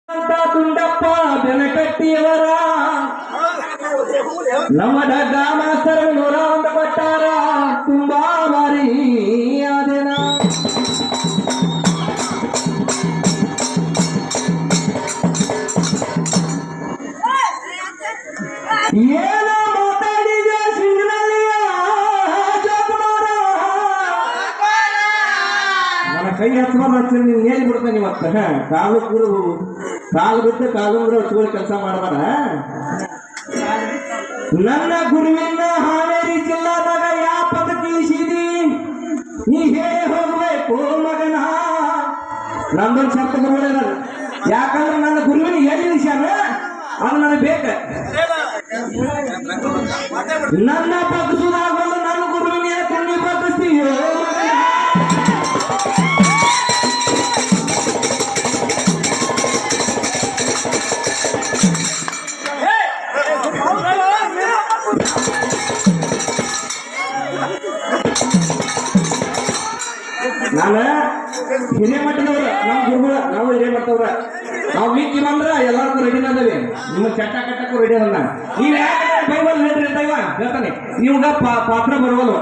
ತುಂಡಪ್ಪ ಬೆನಕಟ್ಟಿಯವರ ನಮ್ಮ ಡಗ್ಗ ಮಾಸ್ತರ್ 101 ಕೊಟ್ಟಾರ ತುಂಬಾ ಮಾರಿ ಆದೇನ ಏನೋ ಮಾತಾಡಿದ ಸಿಂಗನಲ್ಲಿಯ ಜೋಕುಮಾರ ನನ್ನ ಕೈ ಹಚ್ಚಬಾರ್ದು ನೀನು ಹೇಳಿ ಬಿಡ್ತಾನೆ ಇವತ್ತ ಕಾಲು ಕೂರು ಕಾಲು ಬಿಟ್ಟು ಕಾಲು ಹಚ್ಕೊಳ್ಳಿ ಕೆಲಸ ಮಾಡಬಾರ ನನ್ನ ಗುರುವಿನ ಹಾವೇರಿ ಜಿಲ್ಲಾದಾಗ ಯಾವ ಪದ ತಿಳಿಸಿದಿ ನೀ ಹೇಳಿ ಹೋಗ್ಬೇಕು ಮಗನ ನಂದೊಂದು ಶಬ್ದ ಬರೋಲ್ಲ ಯಾಕಂದ್ರೆ ನನ್ನ ಗುರುವಿನ ಎಲ್ಲಿ ವಿಷಯನ ಅದು ನನಗೆ ಬೇಕ ನನ್ನ ಬಗ್ಗಿಸುದಾಗಲು ನನ್ನ ಗುರುವಿನ ತುಂಬಿ ಬಗ್ಗಿಸ್ತೀಯೋ ನಾನು ಹಿರೇಮಠದವ್ರ ನಮ್ಮ ಗುರುಗಳ ನಾವು ಹಿರೇಮಠವ್ರ ನಾವು ವೀಕಿ ಬಂದ್ರ ಎಲ್ಲರಿಗೂ ರೆಡಿ ಅದೇವಿ ನಿಮ್ಮ ಚಟ್ಟ ಕಟ್ಟಕ್ಕೂ ರೆಡಿ ಅದನ್ನ ನೀವ್ ಯಾಕೆ ಬೈಬಲ್ ಹೇಳ್ರಿ ದೈವ ಹೇಳ್ತಾನೆ ನೀವ್ಗ ಪಾತ್ರ ಬರುವಲ್ವ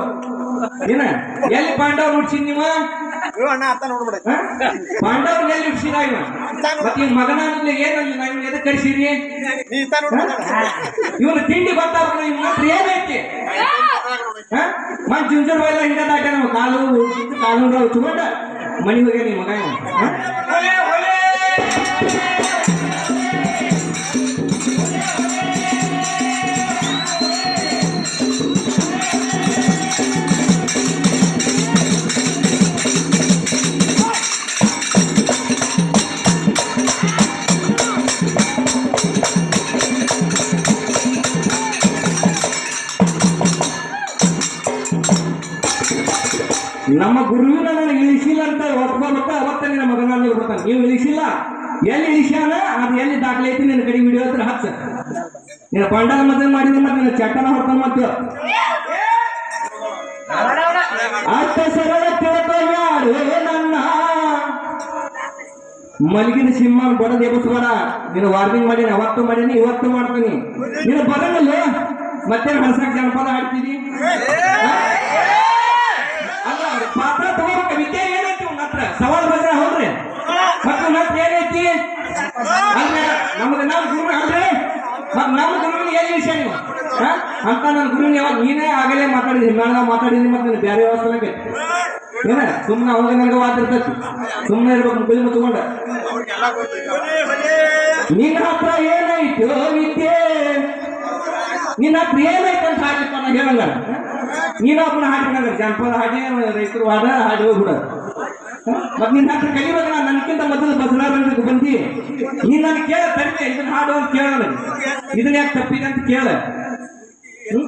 ಏನ ಎಲ್ಲಿ ಪಾಂಡವ್ ನೋಡ್ಸಿ ನೀವ ಪಾಂಡವ್ ಎಲ್ಲಿ ಇಡ್ಸಿದ ಇವ ಮತ್ತೆ ಈ ಮಗನ ಏನಲ್ಲಿ ನಾವು ಎದಕ್ಕೆ ಕರ್ಸಿರಿ ಇವನು ತಿಂಡಿ ಬರ್ತಾರ ಇವ್ ಮಾತ್ರ ಏನೈತಿ ಮನ್ ಜುಂಜರ್ ಎಲ್ಲ ಹಿಂಗ ದಾಟ ನಾವು ಕಾಲು ಹಚ್ಕೊಂಡ ಮನಿ ಹೋಗ್ಯ ನೀ ಮಗ ನಮ್ಮ ಗುರುವಿನ ನನಗೆ ಇಳಿಸಿಲ್ಲ ಅಂತ ಒಪ್ಕೊಬೇಕ ಅವತ್ತ ನಿನ್ನ ಮಗನ ಬಿಡ್ತಾನೆ ನೀವು ಇಳಿಸಿಲ್ಲ ಎಲ್ಲಿ ಇಳಿಸ್ಯಾನ ಅದು ಎಲ್ಲಿ ದಾಖಲೆ ಐತಿ ನಿನ್ನ ಕಡೆ ವಿಡಿಯೋ ಹತ್ರ ಹಚ್ಚ ನಿನ್ನ ಪಂಡಾಲ ಮದುವೆ ಮಾಡಿದ್ರೆ ಮತ್ತೆ ನಿನ್ನ ಚಟ್ಟನ ಹೊಡ್ತಾನ ಮತ್ತೆ ಅಷ್ಟ ಸರಳ ತಿಳ್ಕೊಳ್ಯಾಡು ನನ್ನ ಮಲಗಿದ ಸಿಂಹ ಬಡದ ಎಬ್ಬಿಸ್ಬೇಡ ನೀನು ವಾರ್ನಿಂಗ್ ಮಾಡೀನಿ ಅವತ್ತು ಮಾಡೀನಿ ಇವತ್ತು ಮಾಡ್ತೀನಿ ನೀನು ಬರಲ್ಲ ಮತ್ತೆ ಹಣಸಾಕ್ ಜನಪದ ಹಾಡ್ತೀನಿ ಪಾತ್ರ ತಗೋಬೇಕ ವಿದ್ಯೆ ಏನೈತಿ ಉನ್ನ ಹತ್ರ ಸವಾಲ್ ಬದ್ರ ಹೋಗ್ರಿ ಮತ್ತೆ ಉನ್ನ ಹತ್ರ ಏನೈತಿ ಅಂದ್ರೆ ನಮ್ಗೆ ನಮ್ಮ ಗುರು ಅಂದ್ರೆ ನಮ್ಮ ಗುರುವಿನ ಏನ್ ವಿಷಯ ನೀವು ಅಂತ ನನ್ನ ಗುರುವಿನ ಯಾವಾಗ ನೀನೇ ಆಗಲೇ ಮಾತಾಡಿದ್ರಿ ಮೇಳದಾಗ ಮಾತಾಡಿದ್ರಿ ಮತ್ತೆ ಬೇರೆ ವ್ಯವಸ್ಥೆ ಏನ ಸುಮ್ಮನೆ ಅವಾಗ ನನಗೆ ಮಾತಿರ್ತೈತಿ ಸುಮ್ಮನೆ ಇರ್ಬೇಕು ಕುಳಿ ಮುತ್ಕೊಂಡ ನಿನ್ನ ಹತ್ರ ಏನಾಯ್ತು ವಿದ್ಯೆ ನಿನ್ನ ಹತ್ರ ಏನೈತೆ ಅಂತ ಹಾಡಿಪ್ಪ ನಾ ಹೇಳಂಗ ನೀನೊಬ್ಬನ ಹಾಡಿಕೊಂಡ್ರೆ ಜನಪದ ಹಾಡಿ ರೈತರು ಹಾಡಿ ಹೋಗ್ಬಿಡ ಮತ್ ನಿನ್ನ ಹತ್ರ ಕಲಿಬೇಕ ನಾನು ನನ್ಕಿಂತ ಮೊದಲು ಬದಲಾವಣೆ ಬಂದಿ ನೀನ್ ನನ್ ಕೇಳ ತರ್ತೆ ಇದನ್ನ ಹಾಡು ಅಂತ ಕೇಳಲ್ಲ ಇದನ್ನ ಯಾಕೆ ತಪ್ಪಿದೆ ಅಂತ ಕೇಳ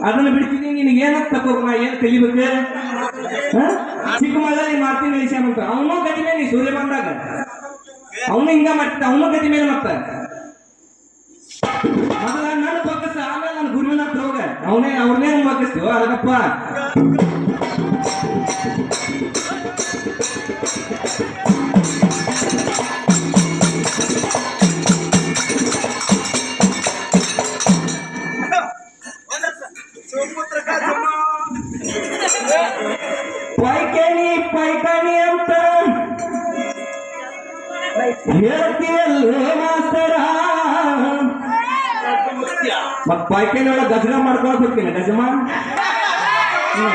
ಅದನ್ನ ಬಿಡ್ತೀನಿ ನಿನಗೆ ಏನಂತ ತಗೋಬೇಕು ನಾ ಏನ್ ಕಲಿಬೇಕು ಚಿಕ್ಕ ಮಳ್ಳಲ್ಲಿ ಮಾಡ್ತೀನಿ ಇಳಿಸ್ಯಾನಂತ ಅವನು ಗತಿ ಮೇಲೆ ಸೂರ್ಯ ಬಂದಾಗ ಅವನು ಹಿಂಗ ಮಾಡ್ತಿದ್ದ ಅವನು ಗತಿ ಮೇಲೆ ಮತ್ತ ಮೊದಲ ನನ್ನ ಬಗ್ಗಸ ಆಮೇಲೆ ನನ್ನ ಗುರುವಿನ ಹತ್ರ ಹೋಗ ಅವ್ರನ್ನೇ ಬಗ್ಗಿಸ್ತೀವ ಅದಕ್ಕಪ್ಪ ಪೈಕಾನಿ ಅಂತ ಹೇಳ್ತೀಯಲ್ಲ ಮಾಸ್ತರ ಮತ್ ಪಾಯ್ಕಾನಿ ಒಳಗೆ ಗಜನ ಮಾಡ್ಕೊಳಕ್ ಹೋಗ್ತೀನಿ ಗಜಮ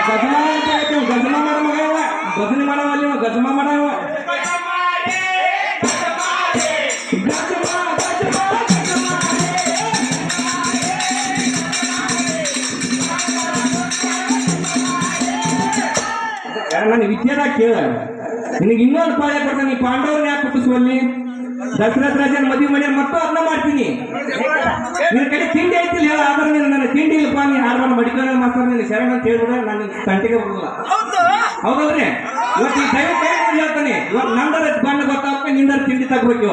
ಗಜಮ ಮಾಡೋ ಮಗ ಇವ ಗಜನಿ ಮಾಡವಲ್ಲಿ ಗಜಮ ಮಾಡವ ನಾನು ವಿದ್ಯಾದಾಗ ಕೇಳ ನಿನಗೆ ಇನ್ನೊಂದು ಪಾಳೆ ಕೊಡ್ತಾನೆ ನೀ ಪಾಂಡವ್ರನ್ನ ಯಾಕೆ ಹುಟ್ಟಿಸುವಲ್ಲಿ ದಶರಥ ರಾಜನ ಮದುವೆ ಮಾಡಿ ಮತ್ತು ಅದನ್ನ ಮಾಡ್ತೀನಿ ನಿನ್ನ ಕಡೆ ತಿಂಡಿ ಐತಿಲ್ಲ ಹೇಳ ಆದ್ರೆ ನೀನು ನನ್ನ ತಿಂಡಿ ಇಲ್ಲಪ್ಪ ನೀ ಹಾರ್ಬಾರ್ದು ಮಡಿಕೊಂಡ ಮಾಸ್ತರ ನೀನು ಶರಣ ಅಂತ ಹೇಳ್ಬಿಡ ನಾನು ಕಂಟಿಗೆ ಬರೋಲ್ಲ ಹೌದಲ್ರಿ ಇವತ್ತು ಈ ದೈವ ಕೈ ಹೇಳ್ತಾನೆ ಇವಾಗ ನಂದರ ಬಣ್ಣ ಗೊತ್ತಾಗ ನಿಂದರ ತಿಂಡಿ ತಗೋಬೇಕು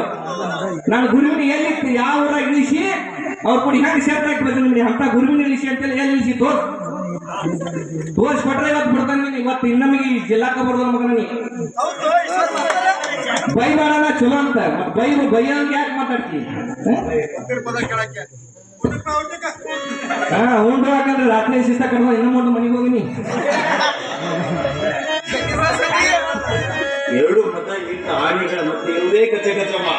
ನಾನು ಗುರುವಿನ ಎಲ್ಲಿ ಯಾವ ಊರಾಗ ಇಳಿಸಿ ಅವ್ರ ಕೊಡಿ ಹೆಂಗೆ ಸೇರ್ತಾಕಿ ಬಂದ್ರೆ ನಿಮಗೆ ಅಂತ ಗುರುವಿನ ಇಳಿಸಿ ಅಂತೇಳಿ ಎಲ್ಲಿ ಇಳಿಸಿ ತೋರ್ ತೋರಿಸ್ಕೊಟ್ರೆ ಇವತ್ತು ಬಿಡ್ತಾನೆ ನೀನು. ಇವತ್ತು ಇನ್ನೊಮ್ಮಿಗೆ ಈ ಜಿಲ್ಲಾಕ ಬರ್ದಲ್ಲ ಮಗನ ನೀ. ಬೈ ಮಾಡೋಣ ಚಲೋ ಅಂತ ಮತ್ ಬೈ ಅಂತ ಯಾಕೆ ಮಾತಾಡ್ತಿ? ಹಾ ಉಂಡ್ರು ಹಾಕಂದ್ರೆ ರಾತ್ರಿ ಶಿಸ್ತ ಕಡ್ದ ಇನ್ನೂ ಒಂದು ಮನೆಗೆ ಹೋಗಿನಿ. ಎರಡು ಮತ ಇಟ್ಟ ಆನೆಗಳ ಮತ್ತೆ ಇರುವುದೇ ಕಚ್ಚೆ ಕಚ್ಚಮ್ಮ.